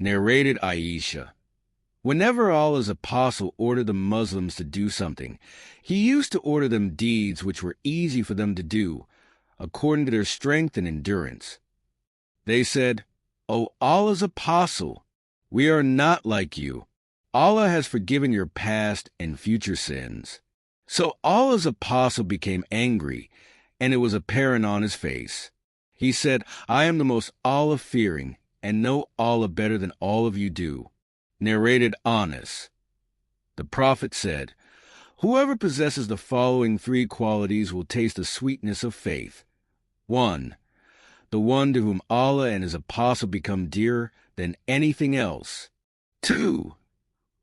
Narrated Aisha. Whenever Allah's apostle ordered the Muslims to do something, he used to order them deeds which were easy for them to do, according to their strength and endurance. They said, "O Allah's apostle, we are not like you. Allah has forgiven your past and future sins." So Allah's apostle became angry, and it was apparent on his face. He said, "I am the most Allah-fearing, and know Allah better than all of you do." Narrated Anas. The Prophet said, "Whoever possesses the following three qualities will taste the sweetness of faith. 1. The one to whom Allah and His Apostle become dearer than anything else. 2.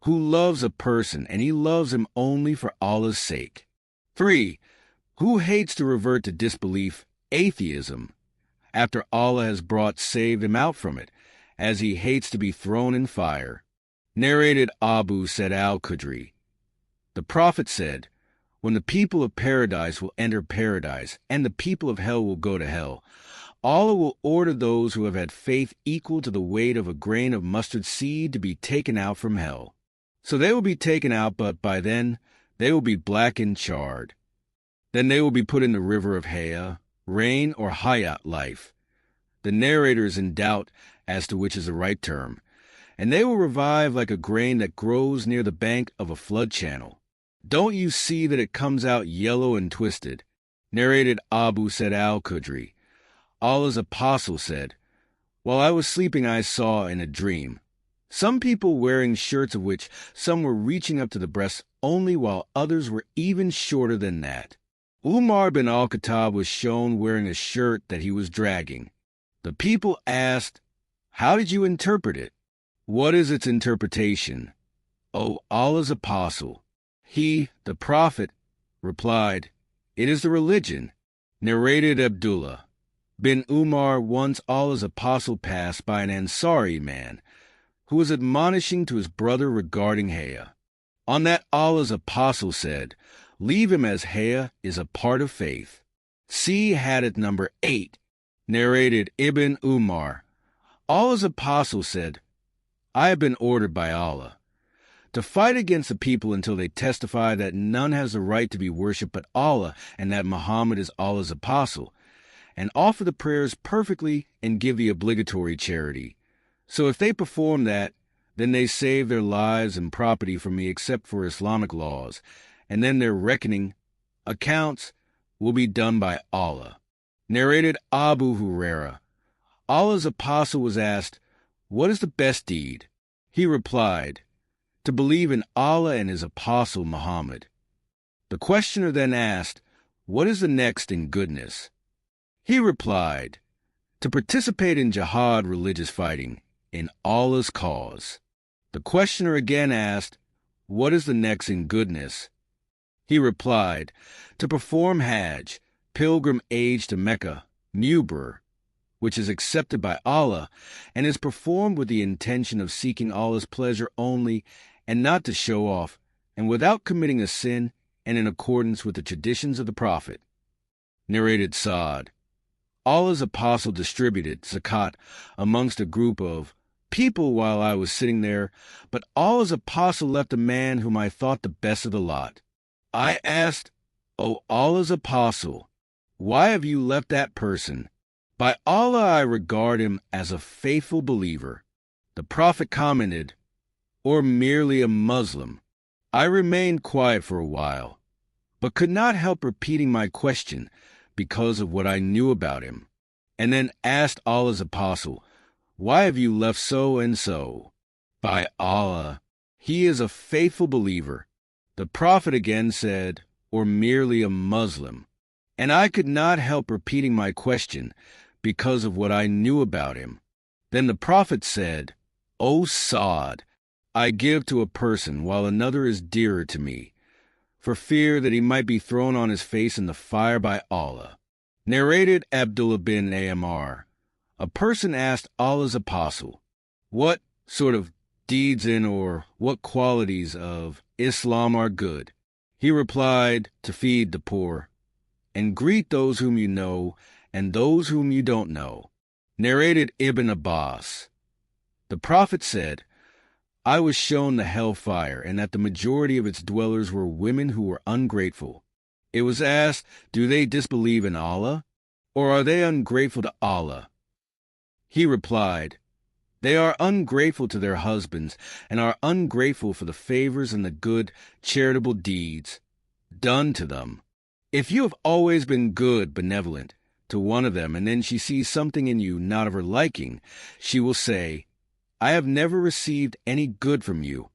Who loves a person, and he loves him only for Allah's sake. 3. Who hates to revert to disbelief, atheism, after Allah has saved him out from it, as he hates to be thrown in fire." Narrated Abu Sa'id al-Khudri. The Prophet said, "When the people of paradise will enter paradise, and the people of hell will go to hell, Allah will order those who have had faith equal to the weight of a grain of mustard seed to be taken out from hell. So they will be taken out, but by then they will be black and charred. Then they will be put in the river of Haya, rain or Hayat life." The narrator is in doubt as to which is the right term. "And they will revive like a grain that grows near the bank of a flood channel. Don't you see that it comes out yellow and twisted?" Narrated Abu Sa'id al-Khudri. Allah's apostle said, "While I was sleeping I saw in a dream some people wearing shirts of which some were reaching up to the breasts only, while others were even shorter than that. Umar bin al-Khattab was shown wearing a shirt that he was dragging. The people asked, 'How did you interpret it? What is its interpretation, O Allah's apostle?' He, the Prophet, replied, 'It is the religion.'" Narrated Abdullah bin Umar. Once Allah's apostle passed by an Ansari man who was admonishing to his brother regarding Haya. On that Allah's apostle said, "Leave him, as Haya is a part of faith." See Hadith number 8. Narrated Ibn Umar. Allah's apostle said, "I have been ordered by Allah to fight against the people until they testify that none has the right to be worshipped but Allah, and that Muhammad is Allah's apostle, and offer the prayers perfectly and give the obligatory charity. So if they perform that, then they save their lives and property from me except for Islamic laws, and then their reckoning, accounts, will be done by Allah." Narrated Abu Huraira. Allah's apostle was asked, "What is the best deed?" He replied, "To believe in Allah and His apostle Muhammad." The questioner then asked, "What is the next in goodness?" He replied, "To participate in jihad, religious fighting, in Allah's cause." The questioner again asked, "What is the next in goodness?" He replied, "To perform Hajj, pilgrim age to Mecca, Mubur, which is accepted by Allah, and is performed with the intention of seeking Allah's pleasure only, and not to show off, and without committing a sin, and in accordance with the traditions of the Prophet." Narrated Sa'd. Allah's apostle distributed zakat amongst a group of people while I was sitting there, but Allah's apostle left a man whom I thought the best of the lot. I asked, "O Allah's apostle, why have you left that person?" "By Allah, I regard him as a faithful believer." The Prophet commented, "Or merely a Muslim." I remained quiet for a while, but could not help repeating my question because of what I knew about him, and then asked Allah's apostle, "Why have you left so and so?" "By Allah, he is a faithful believer." The Prophet again said, "Or merely a Muslim," and I could not help repeating my question because of what I knew about him. Then the Prophet said, "O Sa'd, I give to a person while another is dearer to me, for fear that he might be thrown on his face in the fire by Allah." Narrated Abdullah bin Amr. A person asked Allah's apostle, "What sort of deeds in or what qualities of Islam are good?" He replied, "To feed the poor, and greet those whom you know, and those whom you don't know." Narrated Ibn Abbas. The Prophet said, I was shown the hellfire, and that the majority of its dwellers were women who were ungrateful. It was asked, do they disbelieve in Allah, or are they ungrateful to Allah? He replied, they are ungrateful to their husbands, and are ungrateful for the favors and the good, charitable deeds done to them. If you have always been good, benevolent, to one of them, and then she sees something in you not of her liking, she will say, I have never received any good from you.